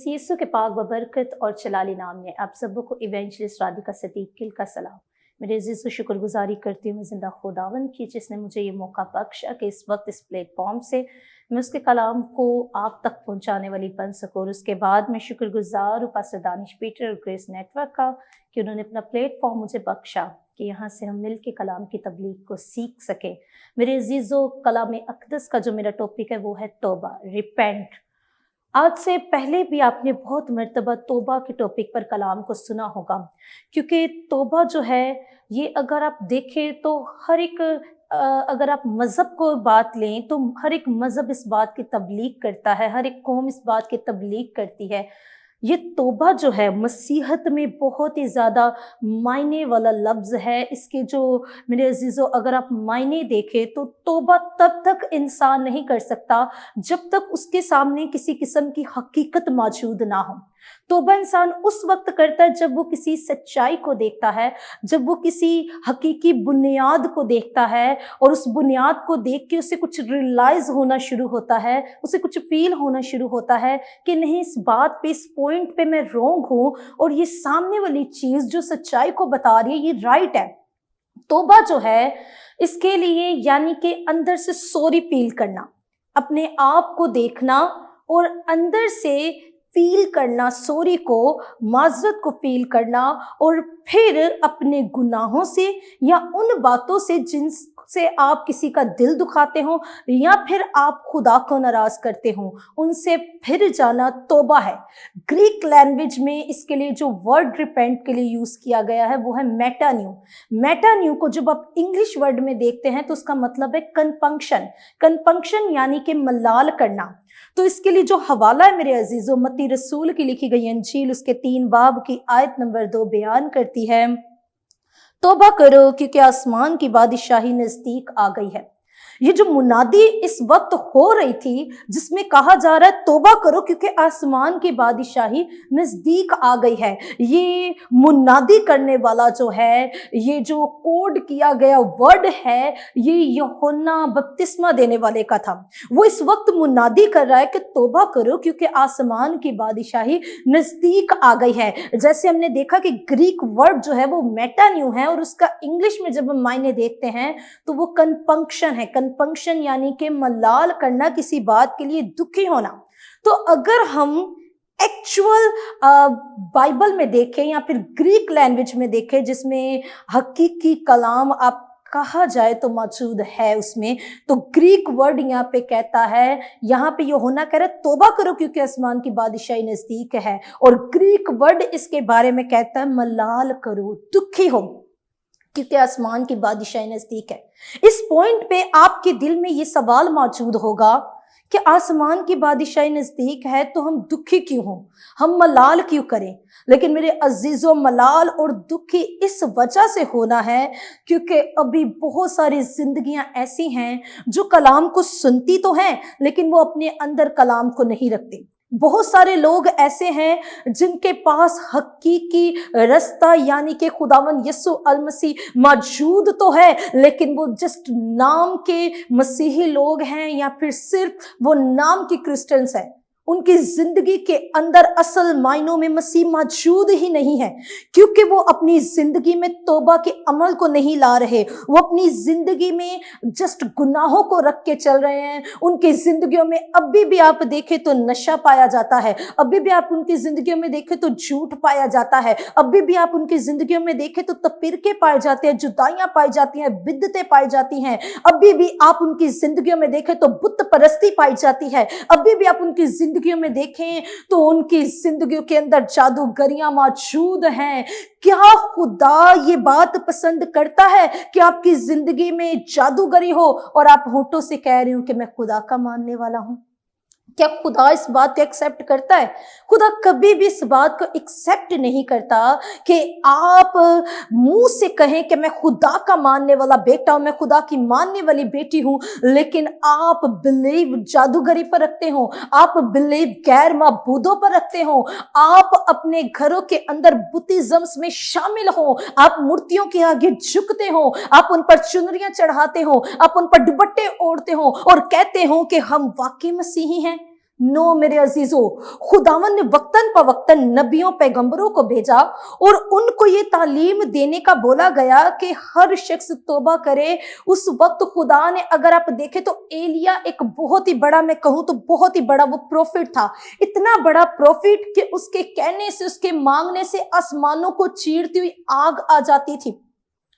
मसीह यीशु के पाक बबरकत और चलाली नाम में आप सबको को इवेंजलिस्ट राधिका सदीक किल का सलाम। मेरे अजीज़ शुक्रगुजारी करती हूँ मैं जिंदा खुदावन की, जिसने मुझे ये मौका बख्शा कि इस वक्त इस प्लेटफॉर्म से मैं उसके कलाम को आप तक पहुँचाने वाली बन सकूँ। और उसके बाद मैं शुक्रगुजार हूँ पास्टर दानिश पीटर और ग्रेस नेटवर्क का कि उन्होंने अपना प्लेटफॉर्म मुझे बख्शा कि यहाँ से हम मिल के कलाम की तबलीग को सीख सके। मेरे अजीज़ों, कलाम अक़दस का जो मेरा टॉपिक है वो है तौबा, रिपेंट। आज से पहले भी आपने बहुत मर्तबा तौबा के टॉपिक पर कलाम को सुना होगा, क्योंकि तौबा जो है ये अगर आप देखें तो हर एक अगर आप मज़हब को बात लें तो हर एक मज़हब इस बात की तबलीग करता है, हर एक कौम इस बात की तबलीग करती है। ये तौबा जो है मसीहत में बहुत ही ज़्यादा मायने वाला लफ्ज़ है। इसके जो मेरे अजीज़ों अगर आप मायने देखें तो तौबा तब तक इंसान नहीं कर सकता जब तक उसके सामने किसी किस्म की हकीकत मौजूद ना हो। तौबा इंसान उस वक्त करता है जब वो किसी सच्चाई को देखता है, जब वो किसी हकीकी बुनियाद को देखता है और उस बुनियाद को देख के उसे कुछ रियलाइज होना शुरू होता है, उसे कुछ फील होना शुरू होता है कि नहीं, इस बात पे, इस पॉइंट पे मैं रॉन्ग हूँ और ये सामने वाली चीज़ जो सच्चाई को बता रही है ये राइट है। तौबा जो है इसके लिए यानी कि अंदर से सॉरी फील करना, अपने आप को देखना और अंदर से फील करना, सॉरी को, माजरत को फील करना और फिर अपने गुनाहों से या उन बातों से जिनसे आप किसी का दिल दुखाते हो या फिर आप खुदा को नाराज करते हो उनसे फिर जाना तौबा है। ग्रीक लैंग्वेज में इसके लिए जो वर्ड रिपेंट के लिए यूज किया गया है वो है मेटान्यू। मेटान्यू को जब आप इंग्लिश वर्ड में देखते हैं तो उसका मतलब है कन्पंक्शन। कन्पंक्शन यानी कि मलाल करना। तो इसके लिए जो हवाला है मेरे अजीजों, मत्ती रसूल की लिखी गई अंजील उसके 3 बाब की आयत नंबर 2 बयान करती है, तौबा करो क्योंकि आसमान की बादशाही नजदीक आ गई है। ये जो मुनादी इस वक्त हो रही थी जिसमें कहा जा रहा है तौबा करो क्योंकि आसमान की बादशाही नजदीक आ गई है, ये मुनादी करने वाला जो है, ये जो कोड किया गया वर्ड है, ये यूहन्ना बपतिस्मा देने वाले का था। वो इस वक्त मुनादी कर रहा है कि तौबा करो क्योंकि आसमान की बादशाही नजदीक आ गई है। जैसे हमने देखा कि ग्रीक वर्ड जो है वो मेटान्यू है और उसका इंग्लिश में जब हम मायने देखते हैं तो वो कन्पंक्शन है। कन्पंक्शन यानी कि मलाल करना, किसी बात के लिए दुखी होना। तो अगर हम एक्चुअल बाइबल में देखें या फिर ग्रीक लैंग्वेज में देखें जिसमें हकीकी कलाम आप कहा जाए तो मौजूद है उसमें, तो ग्रीक वर्ड यहाँ पे कहता है, यहाँ पे यूहन्ना कह रहा है तौबा करो क्योंकि आसमान की बादशाही नजदीक है, और ग्रीक वर्ड इसके बारे में कहता है मलाल करो, दुखी हो क्योंकि आसमान की बादशाही नजदीक है। इस पॉइंट पे आपके दिल में ये सवाल मौजूद होगा कि आसमान की बादशाही नजदीक है तो हम दुखी क्यों हों, हम मलाल क्यों करें। लेकिन मेरे अजीजों, मलाल और दुखी इस वजह से होना है क्योंकि अभी बहुत सारी जिंदगियां ऐसी हैं जो कलाम को सुनती तो हैं लेकिन वो अपने अंदर कलाम को नहीं रखती। बहुत सारे लोग ऐसे हैं जिनके पास हकीकी रास्ता यानी कि खुदावंद यीशु अल मसीह मौजूद तो है लेकिन वो जस्ट नाम के मसीही लोग हैं या फिर सिर्फ वो नाम के क्रिश्चियंस हैं। उनकी जिंदगी के अंदर असल मायनों में मसीह मौजूद ही नहीं है क्योंकि वो अपनी जिंदगी में तौबा के अमल को नहीं ला रहे। वो अपनी जिंदगी में जस्ट गुनाहों को रख के चल रहे हैं। उनकी जिंदगियों में अभी भी आप देखें तो नशा पाया जाता है, अभी भी आप उनकी जिंदगियों में देखें तो झूठ पाया जाता है, अभी भी आप उनकी जिंदगियों में देखें तो तफरीके पाए जाते हैं, जुदाइयां पाई जाती हैं, बिद्दतें पाई जाती हैं। अभी भी आप उनकी जिंदगियों में देखें तो बुत परस्ती पाई जाती है। अभी भी आप उनकी जिंदगियों में देखें तो उनकी जिंदगियों के अंदर जादूगरियां मौजूद हैं। क्या खुदा ये बात पसंद करता है कि आपकी जिंदगी में जादूगरी हो और आप होठों से कह रहे हो कि मैं खुदा का मानने वाला हूं? क्या खुदा इस बात को एक्सेप्ट करता है? खुदा कभी भी इस बात को एक्सेप्ट नहीं करता कि आप मुंह से कहें कि मैं खुदा का मानने वाला बेटा हूं, मैं खुदा की मानने वाली बेटी हूं, लेकिन आप बिलीव जादूगरी पर रखते हो, आप बिलीव गैर माबूदों पर रखते हो, आप अपने घरों के अंदर बुद्धिज्म में शामिल हो, आप मूर्तियों के आगे झुकते हो, आप उन पर चुनरियां चढ़ाते हो, आप उन पर दुपट्टे ओढ़ते हो और कहते हो कि हम वाकई मसीही हैं। नो मेरे अजीजों, खुदावन ने वक्तन पवक्तन नबियों पैगंबरों को भेजा और उनको ये तालीम देने का बोला गया कि हर शख्स तौबा करे। उस वक्त खुदा ने, अगर आप देखें तो एलिया एक बहुत ही बड़ा, मैं कहूं तो बहुत ही बड़ा वो प्रोफिट था। इतना बड़ा प्रोफिट कि उसके कहने से, उसके मांगने से आसमानों को चीरती हुई आग आ जाती थी।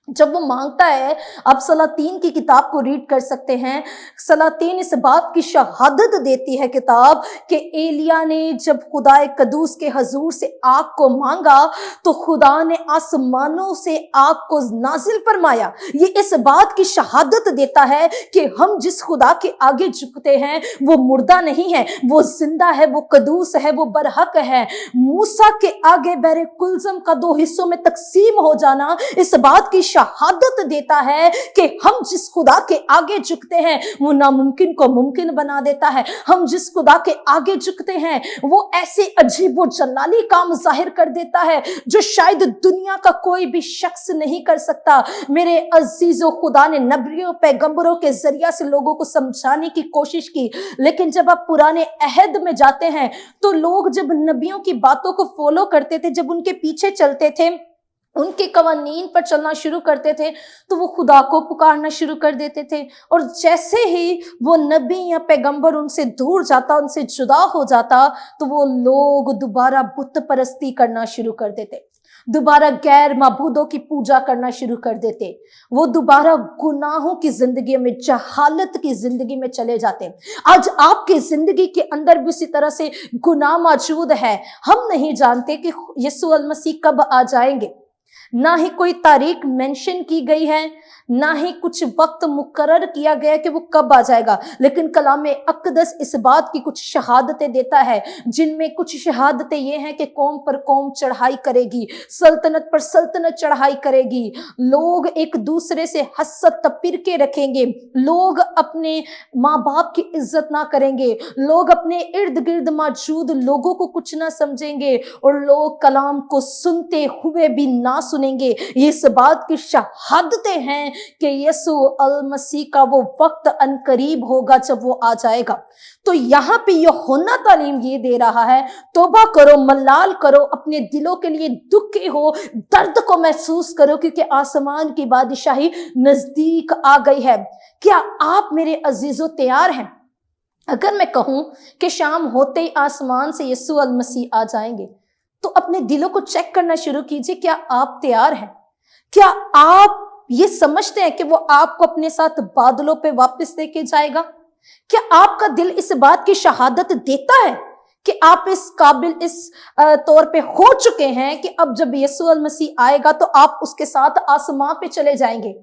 जब वो मांगता है, आप सलातीन की किताब को रीड कर सकते हैं। सलातीन इस बात की शहादत देती है किताब कि एलिया ने जब खुदा कदूस के हजूर से आग को मांगा तो खुदा ने आसमानों से आग को नाजिल फरमाया। ये इस बात की शहादत देता है कि हम जिस खुदा के आगे झुकते हैं वो मुर्दा नहीं है, वो जिंदा है, वो कदूस है, वो बरहक है। मूसा के आगे बहरे कुलजम का 2 हिस्सों में तकसीम हो जाना इस बात की शहादत देता है कि हम जिस खुदा के आगे झुकते हैं वो नामुमकिन को मुमकिन बना देता है। हम जिस खुदा के आगे झुकते हैं वो ऐसे अजीब और जलाली काम जाहिर कर देता है जो शायद दुनिया का कोई भी शख्स नहीं कर सकता। मेरे अजीजों, खुदा ने नबियों पैगंबरों के जरिया से लोगों को समझाने की कोशिश की, लेकिन जब आप पुराने अहद में जाते हैं तो लोग जब नबियों की बातों को फॉलो करते थे, जब उनके पीछे चलते थे, उनके कवानीन पर चलना शुरू करते थे, तो वो खुदा को पुकारना शुरू कर देते थे। और जैसे ही वो नबी या पैगंबर उनसे दूर जाता, उनसे जुदा हो जाता, तो वो लोग दोबारा बुत परस्ती करना शुरू कर देते, दोबारा गैर माबूदों की पूजा करना शुरू कर देते, वो दोबारा गुनाहों की जिंदगी में, जहालत की जिंदगी में चले जाते। आज आपकी जिंदगी के अंदर भी उसी तरह से गुनाह मौजूद है। हम नहीं जानते कि यीशु अल मसीह कब आ जाएंगे, ना ही कोई तारीख मेंशन की गई है, ना ही कुछ वक्त मुकर्रर किया गया कि वो कब आ जाएगा। लेकिन कलाम अक़दस इस बात की कुछ शहादतें देता है, जिनमें कुछ शहादतें ये हैं कि कौम पर कौम चढ़ाई करेगी, सल्तनत पर सल्तनत चढ़ाई करेगी, लोग एक दूसरे से हसद तफिरके रखेंगे, लोग अपने माँ बाप की इज्जत ना करेंगे, लोग अपने इर्द गिर्द मौजूद लोगों को कुछ ना समझेंगे, और लोग कलाम को सुनते हुए भी ना सुनेंगे। ये इस बात की शहादतें हैं कि यीशु अल मसीह का वो वक्त अनकरीब होगा जब वो आ जाएगा। तो यहाँ पे यूहन्ना तालीम ये दे रहा है, तौबा करो, मलाल करो, अपने दिलों के लिए दुखी हो, दर्द को महसूस करो, क्योंकि आसमान की बादशाही नजदीक आ गई है। क्या आप मेरे अजीजों तैयार हैं? अगर मैं कहूं कि शाम होते ही आसमान से यीशु अल मसीह आ जाएंगे, तो अपने दिलों को चेक करना शुरू कीजिए। क्या आप तैयार हैं? क्या आप ये समझते हैं कि वो आपको अपने साथ बादलों पे वापस लेके जाएगा? क्या आपका दिल इस बात की शहादत देता है कि आप इस काबिल, इस तौर पे हो चुके हैं कि अब जब यीशु अल मसीह आएगा तो आप उसके साथ आसमां पे चले जाएंगे?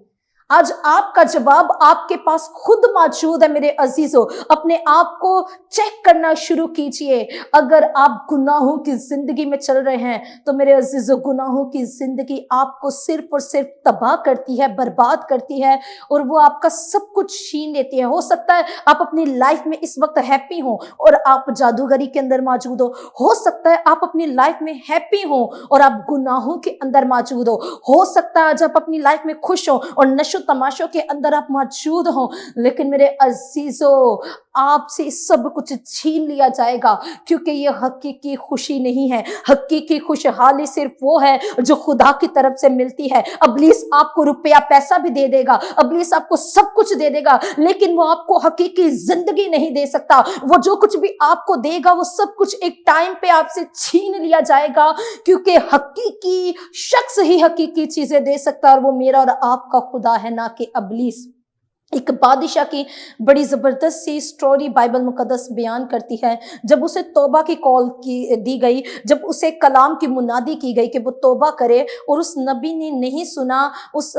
आज आपका जवाब आपके पास खुद मौजूद है। मेरे अजीजों, अपने आप को चेक करना शुरू कीजिए। अगर आप गुनाहों की जिंदगी में चल रहे हैं तो मेरे अजीजों, गुनाहों की जिंदगी आपको सिर्फ और सिर्फ तबाह करती है, बर्बाद करती है, और वो आपका सब कुछ छीन लेती है। हो सकता है आप अपनी लाइफ में इस वक्त हैप्पी हो और आप जादूगरी के अंदर मौजूद हो सकता है आप अपनी लाइफ में हैप्पी हो और आप गुनाहों के अंदर मौजूद हो सकता है आज आप अपनी लाइफ में खुश हो और नशो तमाशों के अंदर आप मौजूद हो। लेकिन मेरे अजीजों, आपसे सब कुछ छीन लिया जाएगा, क्योंकि ये हकीकी खुशी नहीं है। हकीकी खुशहाली सिर्फ वो है जो खुदा की तरफ से मिलती है। इब्लीस आपको रुपया पैसा भी दे देगा, इब्लीस आपको सब कुछ दे देगा, लेकिन वो आपको हकीकी जिंदगी नहीं दे सकता। वो जो कुछ भी आपको देगा वो सब कुछ एक टाइम पे आपसे छीन लिया जाएगा, क्योंकि हकीकी शख्स ही हकीकी चीजें दे सकता है, और वो मेरा और आपका खुदा है, ना कि इब्लीस। एक बादशाह की बड़ी जबरदस्त सी स्टोरी बाइबल मुकद्दस बयान करती है। जब उसे तौबा की कॉल की दी गई, जब उसे कलाम की मुनादी की गई कि वो तौबा करे, और उस नबी ने नहीं सुना। उस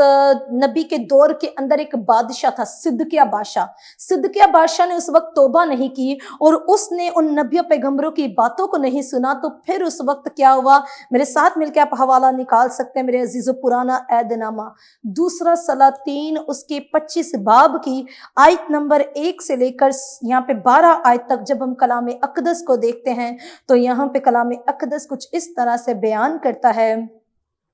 नबी के दौर के अंदर एक बादशाह था, सिदकिया बादशाह। सिदकिया बादशाह ने उस वक्त तौबा नहीं की और उसने उन नबियों पैगंबरों की बातों को नहीं सुना। तो फिर उस वक्त क्या हुआ, मेरे साथ मिलकर आप हवाला निकाल सकते हैं मेरे अजीजों, पुराना ऐदनामा 2 सलातीन उसके 25 बाब की आयत नंबर 1 से लेकर यहाँ पे 12 आयत तक जब हम कलाम अक़दस को देखते हैं तो यहाँ पे कलाम अक़दस कुछ इस तरह से बयान करता है।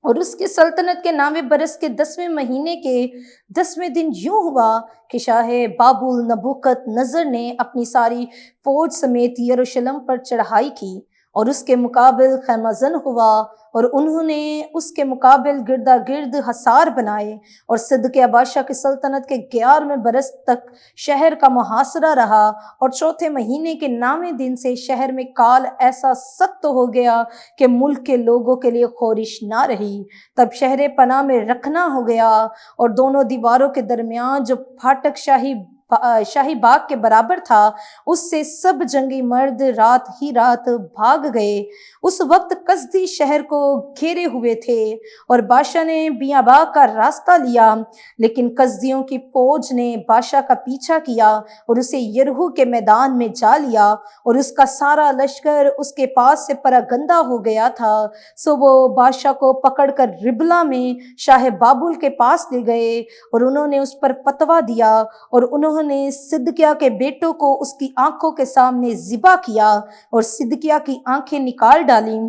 और उसकी सल्तनत के 9वें बरस के 10वें महीने के 10वें दिन यूं हुआ कि शाह बाबुल नबूकत नजर ने अपनी सारी फौज समेत यरूशलेम पर चढ़ाई की और उसके मुकाबिल खैमाजन हुआ, और उन्होंने उसके मुकाबिल गिरदा गिर्द हसार बनाए। और सिदकिय्याह बादशाह की सल्तनत के 11वें बरस तक शहर का मुहासरा रहा, और चौथे महीने के 9वें दिन से शहर में काल ऐसा सख्त हो गया कि मुल्क के लोगों के लिए खौरिश ना रही। तब शहर पनाह में रखना हो गया, और दोनों दीवारों के दरमियान जो फाटक शाही बाग के बराबर था, उससे सब जंगी मर्द रात ही रात भाग गए। उस वक्त कसदी शहर को घेरे हुए थे, और बादशाह ने बियाबा का रास्ता लिया, लेकिन कसदियों की फौज ने बादशाह का पीछा किया और उसे यरहू के मैदान में जा लिया, और उसका सारा लश्कर उसके पास से परागंदा हो गया था। सो वो बादशाह को पकड़कर रिबला में शाह बाबुल के पास ले गए, और उन्होंने उस पर फतवा दिया, और उन्होंने सिदकिय्याह के बेटों को उसकी आंखों के सामने ज़िबा किया, और सिदकिय्याह की आंखें निकाल डाली,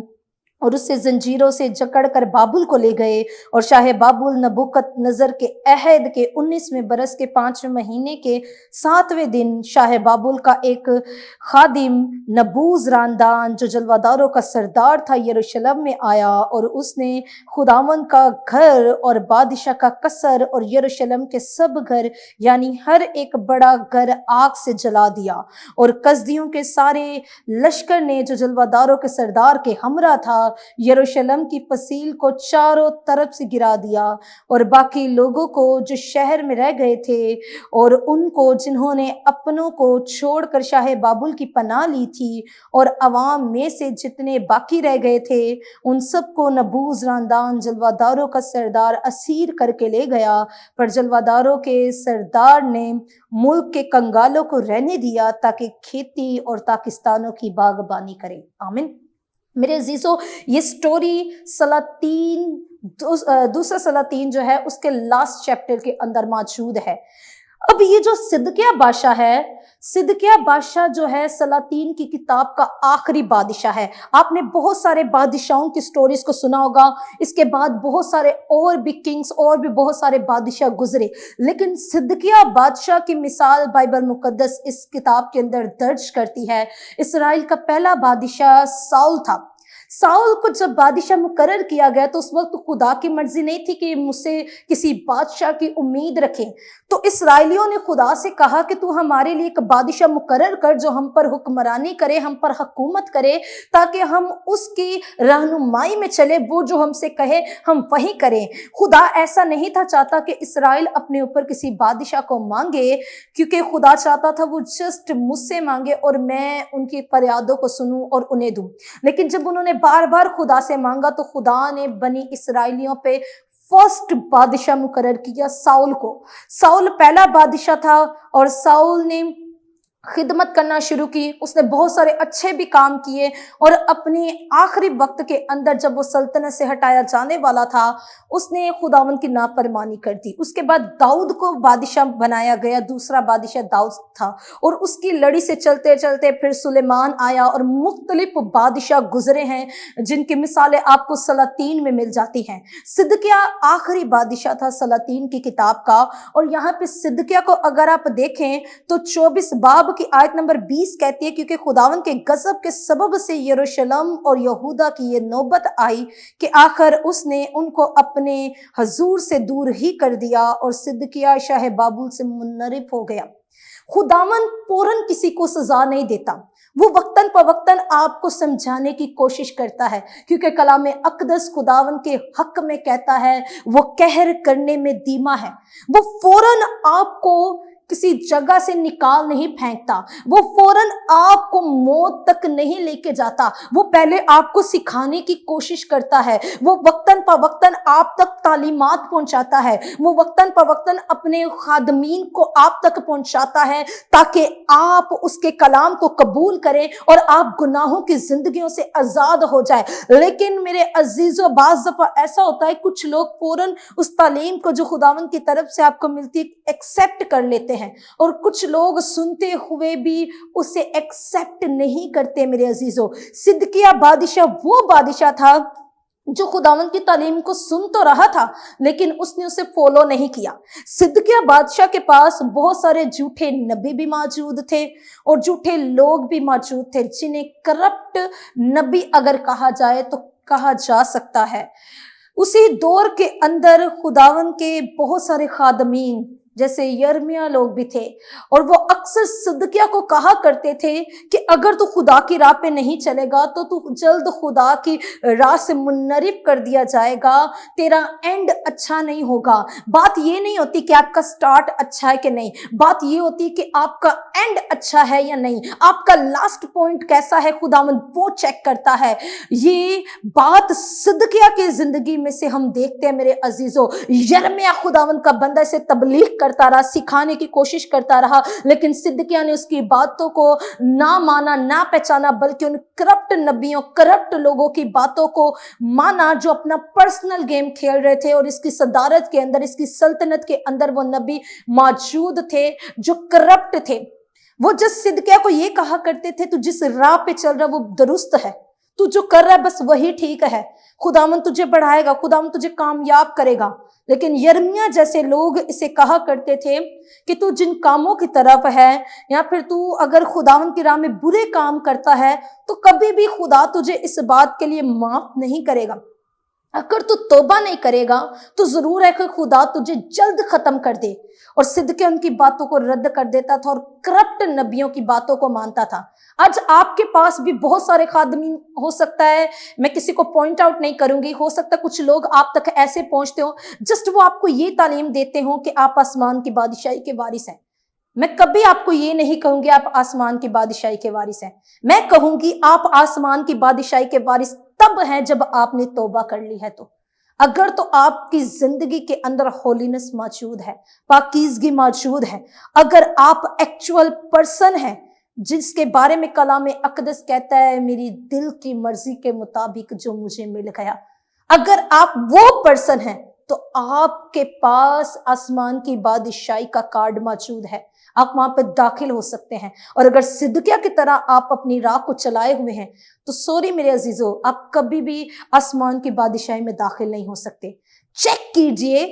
और उसे जंजीरों से जकड़ कर बाबुल को ले गए। और शाह बाबुल नबूकत नजर के अहद के 19वें बरस के 5वें महीने के 7वें दिन शाह बाबुल का एक खादिम नबूज रांदान, जो जलवादारों का सरदार था, यरूशलेम में आया, और उसने खुदावंद का घर और बादशाह का कसर और यरूशलेम के सब घर यानी हर एक बड़ा घर आग से जला दिया। और कसदियों के सारे लश्कर ने, जो जलवादारों के सरदार के हमरा था, यरूशलेम की फसील को चारों तरफ से गिरा दिया, और बाकी लोगों को जो शहर में रह गए थे, और उनको जिन्होंने अपनों को छोड़कर शाह बाबुल की पनाह ली थी, और अवाम में से जितने बाकी रह गए थे, उन सबको नबूज रांदान जलवादारों का सरदार असीर करके ले गया। पर जलवादारों के सरदार ने मुल्क के कंगालों को रहने दिया, ताकि खेती और ताकिस्तानों की बागबानी करें। आमीन। मेरे अजीजों, ये स्टोरी दूसरा सलातीन जो है उसके लास्ट चैप्टर के अंदर मौजूद है। अब ये जो सिदकिय्याह बादशाह जो है सलातीन की किताब का आखिरी बादशाह है। आपने बहुत सारे बादशाहों की स्टोरीज को सुना होगा, इसके बाद बहुत सारे और भी किंग्स और भी बहुत सारे बादशाह गुजरे, लेकिन सिदकिय्याह बादशाह की मिसाल बाइबल मुकद्दस इस किताब के अंदर दर्ज करती है। इसराइल का पहला बादशाह साउल था। साउल को जब बादशाह मुकर्रर किया गया तो उस वक्त खुदा की मर्जी नहीं थी कि मुझसे किसी बादशाह की उम्मीद रखें, तो इसराइलियों ने खुदा से कहा कि तू हमारे लिए एक बादशाह मुकर्रर कर जो हम पर हुक्मरानी करे, हम पर हुकूमत करे, ताकि हम उसकी रहनुमाई में चले, वो जो हमसे कहे हम वही करें। खुदा ऐसा नहीं था चाहता कि इसराइल अपने ऊपर किसी बादशाह को मांगे, क्योंकि खुदा चाहता था वो जस्ट मुझसे मांगे और मैं उनकी फरियादों को सुनूं और उन्हें दूं। लेकिन जब उन्होंने बार बार खुदा से मांगा तो खुदा ने बनी इसराइलियों पे फर्स्ट बादशाह मुकर्रर किया साउल को। साउल पहला बादशाह था और साउल ने खिदमत करना शुरू की, उसने बहुत सारे अच्छे भी काम किए, और अपने आखिरी वक्त के अंदर जब वो सल्तनत से हटाया जाने वाला था उसने खुदावंद की नाफरमानी कर दी। उसके बाद दाऊद को बादशाह बनाया गया, दूसरा बादशाह दाऊद था, और उसकी लड़ी से चलते चलते फिर सुलेमान आया, और मुख्तलिफ बादशाह गुजरे हैं जिनकी मिसालें आपको सलातीन में मिल जाती हैं। सिदकिय्याह आखिरी बादशाह था सलातीन की किताब का, और यहाँ पे सिदकिय्याह को अगर आप देखें तो 24 बाब की आयत नंबर 20 कहती है, क्योंकि खुदावन के गजब के सबब से यरूशलेम और यहूदा की ये नौबत आई कि आखिर उसने उनको अपने हजूर से दूर ही कर दिया, और सिदकिय्याह शाह बाबुल से मुनरिफ हो गया। खुदावन फौरन किसी को सजा नहीं देता, वो वक्तन फवक्तन आपको समझाने की कोशिश करता है, क्योंकि कलाम अक़दस खुदावन के हक में कहता है वो कहर करने में धीमा है। वो फौरन आपको किसी जगह से निकाल नहीं फेंकता, वो फौरन आपको मौत तक नहीं लेके जाता, वो पहले आपको सिखाने की कोशिश करता है, वो वक्तन फवक्तन आप तक तालीमात पहुंचाता है, वो वक्तन फवक्तन अपने खादमीन को आप तक पहुंचाता है, ताकि आप उसके कलाम को कबूल करें और आप गुनाहों की जिंदगियों से आजाद हो जाए। लेकिन मेरे अजीजों, बाज़ दफा ऐसा होता है कुछ लोग फौरन उस तालीम को जो खुदावंद की तरफ से आपको मिलती है एक्सेप्ट कर लेते हैं, और कुछ लोग सुनते हुए भी उसे एक्सेप्ट नहीं करते। मेरे अजीजों, सिदकिय्याह बादशाह वो बादशाह था जो खुदावंद की तालीम को सुन तो रहा था लेकिन उसने उसे फॉलो नहीं किया। सिदकिय्याह बादशाह के पास बहुत सारे झूठे नबी भी मौजूद थे और झूठे लोग भी मौजूद थे, जिन्हें करप्ट नबी अगर कहा जाए तो कहा जा सकता है। उसी दौर के अंदर खुदावंद के बहुत सारे खादमीन जैसे यिर्मयाह लोग भी थे और वो अक्सर सिदकिय्याह को कहा करते थे कि अगर तू खुदा की राह पे नहीं चलेगा तो तू जल्द खुदा की राह से मुनरिफ कर दिया जाएगा, तेरा एंड अच्छा नहीं होगा। बात ये नहीं होती कि आपका स्टार्ट अच्छा है कि नहीं, बात ये होती कि आपका एंड अच्छा है या नहीं, आपका लास्ट पॉइंट कैसा है, खुदावंद वो चेक करता है। ये बात सिदकिय्याह की जिंदगी में से हम देखते हैं मेरे अजीजों। यिर्मयाह खुदावंद का बंदा इसे तबलीग करता रहा, सिखाने की कोशिश करता रहा, लेकिन सिदकिय्याह ने उसकी बातों को ना माना ना पहचाना, बल्कि उन करप्ट नबियों करप्ट लोगों की बातों को माना जो अपना पर्सनल गेम खेल रहे थे। और इसकी सदारत के अंदर, इसकी सल्तनत के अंदर वो नबी मौजूद थे जो करप्ट थे। वो जिस सिदकिय्याह को ये कहा करते थे तू जिस राह पे चल रहा है वो दुरुस्त है, तू जो कर रहा है बस वही ठीक है, खुदावंद तुझे बढ़ाएगा, खुदावंद तुझे कामयाब करेगा। लेकिन यिर्मयाह जैसे लोग इसे कहा करते थे कि तू जिन कामों की तरफ है या फिर तू अगर खुदावंद की राह में बुरे काम करता है तो कभी भी खुदा तुझे इस बात के लिए माफ नहीं करेगा। अगर तू तौबा नहीं करेगा तो जरूर है कि खुदा तुझे जल्द खत्म कर दे। और सिदकिय्याह उनकी बातों को रद्द कर देता था और करप्ट नबियों की बातों को मानता था। आज आपके पास भी बहुत सारे खादमीन हो सकता है, मैं किसी को पॉइंट आउट नहीं करूंगी, हो सकता है कुछ लोग आप तक ऐसे पहुंचते हो जस्ट वो आपको ये तालीम देते हो कि आप आसमान की बादशाही के वारिस हैं। मैं कभी आपको ये नहीं कहूंगी आप आसमान की बादशाही के वारिस हैं, मैं कहूंगी आप आसमान की बादशाही के वारिस तब हैं जब आपने तौबा कर ली है। तो अगर तो आपकी जिंदगी के अंदर होलीनेस मौजूद है, पाकीज़गी मौजूद है, अगर आप एक्चुअल पर्सन हैं जिसके बारे में कलाम अक़दस कहता है मेरी दिल की मर्जी के मुताबिक जो मुझे मिल गया, अगर आप वो पर्सन हैं तो आपके पास आसमान की बादशाही का कार्ड मौजूद है, आप वहां पर दाखिल हो सकते हैं। और अगर सिदकिय्याह की तरह आप अपनी राह को चलाए हुए हैं तो सॉरी मेरे अजीजों, आप कभी भी आसमान की बादशाही में दाखिल नहीं हो सकते। चेक कीजिए,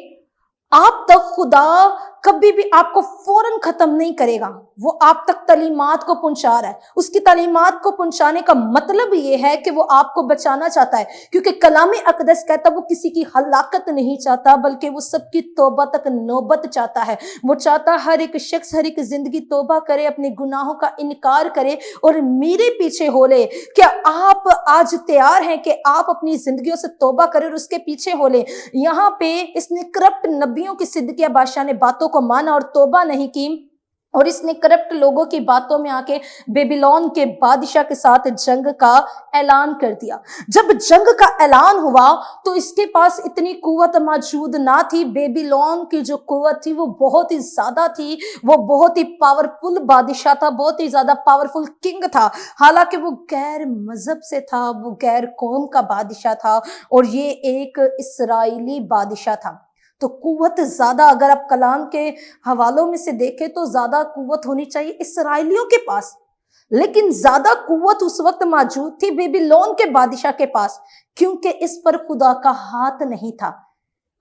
आप तक खुदा कभी भी आपको फौरन खत्म नहीं करेगा, वो आप तक तालीमात को पहुंचा रहा है। उसकी तालीमात को पहुंचाने का मतलब ये है कि वो आपको बचाना चाहता है, क्योंकि कलाम अक़दस कहता है वो किसी की हलाकत नहीं चाहता बल्कि वो सबकी तौबा तक नौबत चाहता है। वो चाहता हर एक शख्स हर एक जिंदगी तौबा करे, अपने गुनाहों का इनकार करे और मेरे पीछे हो ले। क्या आप आज तैयार हैं कि आप अपनी जिंदगियों से तौबा करें और उसके पीछे हो ले? यहाँ पे इसने करप्ट नबियों की सिदकिय्याह बादशाह ने बातों को माना और तौबा नहीं की, और इसने करप्ट लोगों की बातों में आके बेबीलोन के बादशाह के साथ जंग का ऐलान कर दिया। जब जंग का ऐलान हुआ तो इसके पास इतनी कुव्वत मौजूद ना थी। बेबीलोन की जो कुव्वत थी वो बहुत ही ज्यादा थी, वो बहुत ही पावरफुल बादशाह था, बहुत ही ज्यादा पावरफुल किंग था। हालांकि वो गैर मजहब से था, वो गैर कौम का बादशाह था और ये एक इस्राएली बादशाह था। तो कुव्वत ज्यादा, अगर आप कलाम के हवालों में से देखें तो ज्यादा कुव्वत होनी चाहिए इसराइलियों के पास, लेकिन ज्यादा कुव्वत उस वक्त मौजूद थी बेबीलोन के बादशाह के पास, क्योंकि इस पर खुदा का हाथ नहीं था।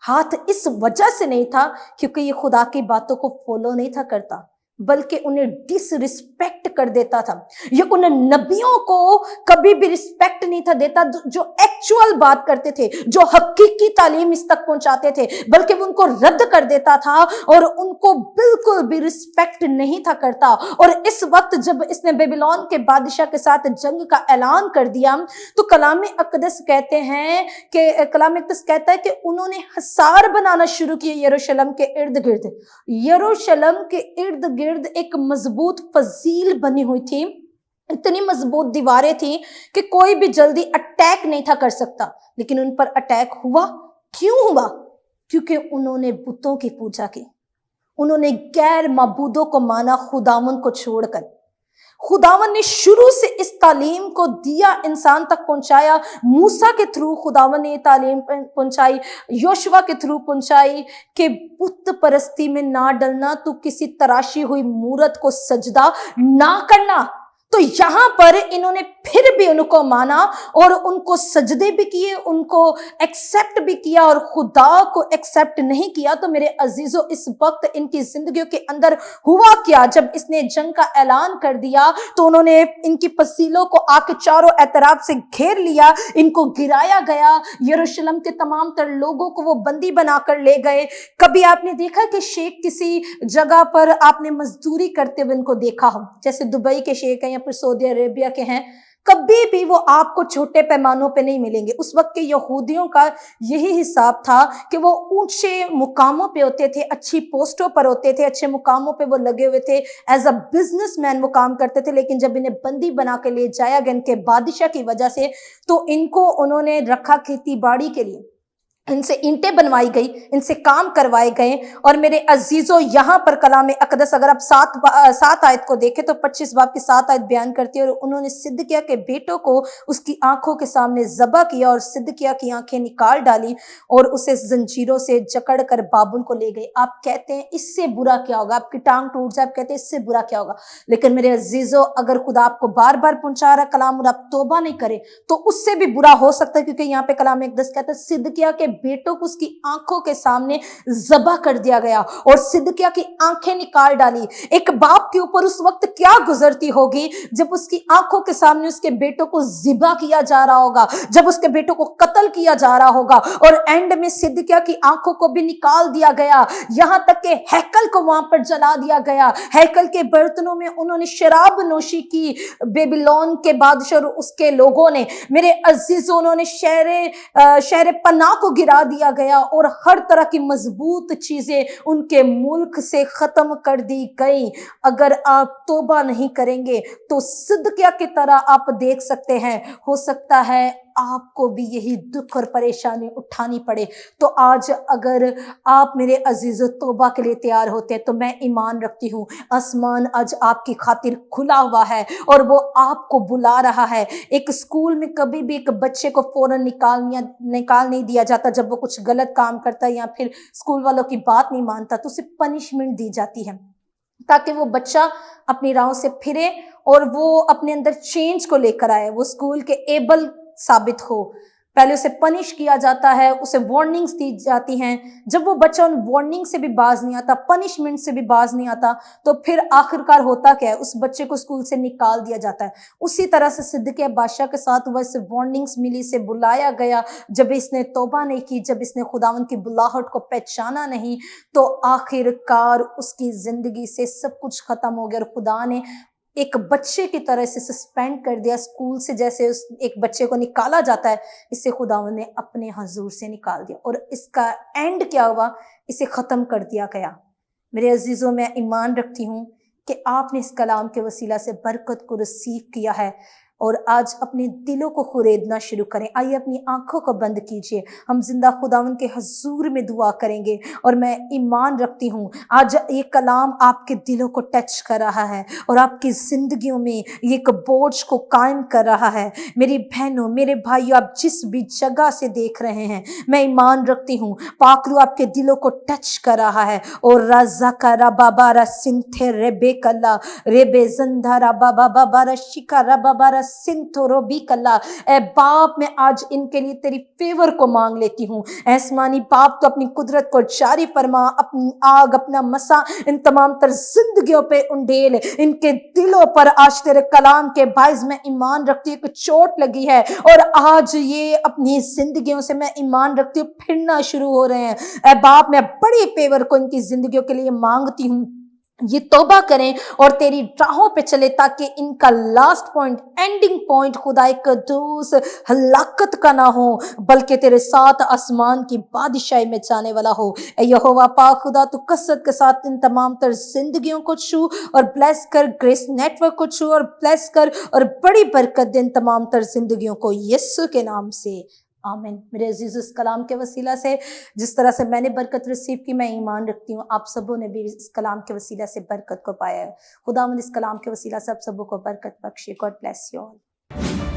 हाथ इस वजह से नहीं था क्योंकि ये खुदा की बातों को फॉलो नहीं था करता, बल्कि उन्हें डिसरिस्पेक्ट कर देता था। ये उन नबियों को कभी भी रिस्पेक्ट नहीं था देता जो एक्चुअल बात करते थे, जो हकीकी तालीम इस तक पहुंचाते थे, बल्कि वो उनको रद्द कर देता था और उनको बिल्कुल भी रिस्पेक्ट नहीं था करता। और इस वक्त जब इसने बेबीलोन के बादशाह के साथ जंग का ऐलान कर दिया तो कलाम अक़दस कहते हैं कि कलाम अक़दस कहता है कि उन्होंने हसार बनाना शुरू किए यरूशलेम के इर्द गिर्द। यरूशलेम के इर्द गिर्द एक मजबूत फजील बनी हुई थी, इतनी मजबूत दीवारें थी कि कोई भी जल्दी अटैक नहीं था कर सकता, लेकिन उन पर अटैक हुआ। क्यों हुआ? क्योंकि उन्होंने बुतों की पूजा की, उन्होंने गैर माबूदों को माना खुदावन को छोड़कर। खुदावन ने शुरू से इस तालीम को दिया, इंसान तक पहुंचाया। मूसा के थ्रू खुदावन ने तालीम पहुंचाई, योशुआ के थ्रू पहुंचाई कि बुत परस्ती में ना डलना, तू किसी तराशी हुई मूरत को सजदा ना करना। तो यहाँ पर इन्होंने फिर भी उनको माना और उनको सजदे भी किए, उनको एक्सेप्ट भी किया और खुदा को एक्सेप्ट नहीं किया। तो मेरे अजीजों, इस वक्त इनकी जिंदगियों के अंदर हुआ क्या? जब इसने जंग का ऐलान कर दिया तो उन्होंने इनकी फसीलों को आके चारों एतराफ से घेर लिया, इनको गिराया गया, यरूशलेम के तमाम तर लोगों को वो बंदी बनाकर ले गए। कभी आपने देखा कि शेख किसी जगह पर आपने मजदूरी करते हुए इनको देखा हो, जैसे दुबई के शेख हैं या फिर सऊदी अरेबिया के हैं, कभी भी वो आपको छोटे पैमानों पे नहीं मिलेंगे। उस वक्त के यहूदियों का यही हिसाब था कि वो ऊंचे मुकामों पे होते थे, अच्छी पोस्टों पर होते थे, अच्छे मुकामों पे वो लगे हुए थे, एज अ बिजनेसमैन वो काम करते थे। लेकिन जब इन्हें बंदी बना के ले जाया गया इनके बादशाह की वजह से, तो इनको उन्होंने रखा खेती बाड़ी के लिए, इनसे ईंटें बनवाई गई, इनसे काम करवाए गए। और मेरे अजीजों, यहाँ पर कलाम अक़दस अगर आप 7 आयत को देखें तो 25 बाब की 7 आयत बयान करती है, और उन्होंने सिदकिय्याह के बेटों को उसकी आंखों के सामने ज़बह किया और सिदकिय्याह की आंखें निकाल डाली और उसे जंजीरों से जकड़ कर बाबुल को ले गए। आप कहते हैं इससे बुरा क्या होगा, आपकी टांग टूट जाए, आप कहते हैं इससे बुरा क्या होगा। लेकिन मेरे अजीजों, अगर खुदा आपको बार बार पहुंचा रहा कलाम और आप तौबा नहीं करें तो उससे भी बुरा हो सकता है, क्योंकि यहाँ पे कलाम अक़दस कहता है सिदकिय्याह के बेटों को उसकी आंखों के सामने ज़बह कर दिया गया और सिदकिय्याह की आंखें निकाल डाली। एक बाप के ऊपर उस वक्त क्या गुजरती होगी जब उसकी आंखों के सामने उसके बेटों को ज़िबा किया जा रहा होगा, जब उसके बेटों को कत्ल किया जा रहा होगा। और एंड में सिदकिय्याह की आंखों को भी निकाल दिया गया, यहां तक कि हैकल को वहां पर जला दिया गया। हैकल के बर्तनों में उन्होंने शराब नोशी की, बेबीलोन के बादशाह और उसके लोगों ने। मेरे अजीजों, उन्होंने शहर पन्ना को गिरा दिया गया और हर तरह की मजबूत चीजें उनके मुल्क से खत्म कर दी गई। अगर आप तौबा नहीं करेंगे तो सिदकिय्याह की तरह आप देख सकते हैं, हो सकता है आपको भी यही दुख और परेशानी उठानी पड़े। तो आज अगर आप मेरे अजीजों तौबा के लिए तैयार होते हैं तो मैं ईमान रखती हूँ आसमान आज आपकी खातिर खुला हुआ है और वो आपको बुला रहा है। एक स्कूल में कभी भी एक बच्चे को फौरन निकाल नहीं दिया जाता जब वो कुछ गलत काम करता है या फिर स्कूल वालों की बात नहीं मानता, तो उसे पनिशमेंट दी जाती है ताकि वो बच्चा अपनी राहों से फिरे और वो अपने अंदर चेंज को लेकर आए, वो स्कूल के एबल साबित हो। पहले उसे पनिश किया जाता है, उसे वार्निंग्स दी जाती हैं। जब वो बच्चा उन वार्निंग से भी बाज नहीं आता, पनिशमेंट से भी बाज नहीं आता, तो फिर आखिरकार होता क्या है, उस बच्चे को स्कूल से निकाल दिया जाता है। उसी तरह से सिदकिय्याह बादशाह के साथ हुआ, इसे वार्निंग्स मिली, इसे बुलाया गया। जब इसने तौबा नहीं की, जब इसने खुदावंद की बुलाहट को पहचाना नहीं, तो आखिरकार उसकी जिंदगी से सब कुछ खत्म हो गया और खुदा ने एक बच्चे की तरह से सस्पेंड कर दिया। स्कूल से जैसे एक बच्चे को निकाला जाता है, इसे खुदावंद ने अपने हजूर से निकाल दिया और इसका एंड क्या हुआ, इसे ख़त्म कर दिया गया। मेरे अजीज़ों, मैं ईमान रखती हूँ कि आपने इस कलाम के वसीला से बरकत को रिसीव किया है और आज अपने दिलों को खुरेदना शुरू करें। आइए अपनी आंखों को बंद कीजिए, हम जिंदा खुदावंद के हजूर में दुआ करेंगे। और मैं ईमान रखती हूँ आज ये कलाम आपके दिलों को टच कर रहा है और आपकी जिंदगियों में ये एक बोझ को कायम कर रहा है। मेरी बहनों, मेरे भाइयों, आप जिस भी जगह से देख रहे हैं, मैं ईमान रखती हूँ पाकरू आपके दिलों को टच कर रहा है। और राजा का रबाबा सिंथे रेबे कल्ला रेबे जंधा रबाबा शिका रबाबा सिंथोरो भी कल्ला। ए बाप, मैं आज इनके लिए तेरी फेवर को मांग लेती हूँ। ऐसमानी बाप, तो अपनी कुदरत को जारी फरमा, अपनी आग, अपना मसा इन तमाम तर जिंदगियों पे उंडेल, इनके दिलों पर आज तेरे कलाम के बाइज़ मैं ईमान रखती हूँ कि चोट लगी है और आज ये अपनी जिंदगियों से मैं ईमान रखती हूँ फिरना शुरू हो रहे हैं। ए बाप, मैं बड़ी फेवर को इनकी जिंदगियों के लिए मांगती हूँ, ये तौबा करें और तेरी राहों पे चले ताकि इनका लास्ट पॉइंट, एंडिंग पॉइंट खुदाए कदूस हलाकत का ना हो बल्कि तेरे साथ आसमान की बादशाही में जाने वाला हो। ए यहोवा पाक खुदा, तू कसरत के साथ इन तमाम तर जिंदगियों को छू और ब्लेस कर, ग्रेस नेटवर्क को छू और ब्लेस कर और बड़ी बरकत दे इन तमाम तर जिंदगियों को, यीशु के नाम से आमीन। मेरे अजीज, इस कलाम के वसीला से जिस तरह से मैंने बरकत रिसीव की, मैं ईमान रखती हूँ आप सबों ने भी इस कलाम के वसीला से बरकत को पाया है। खुदावंद इस कलाम के वसीला से आप सबों को बरकत बख्शे। God bless you all.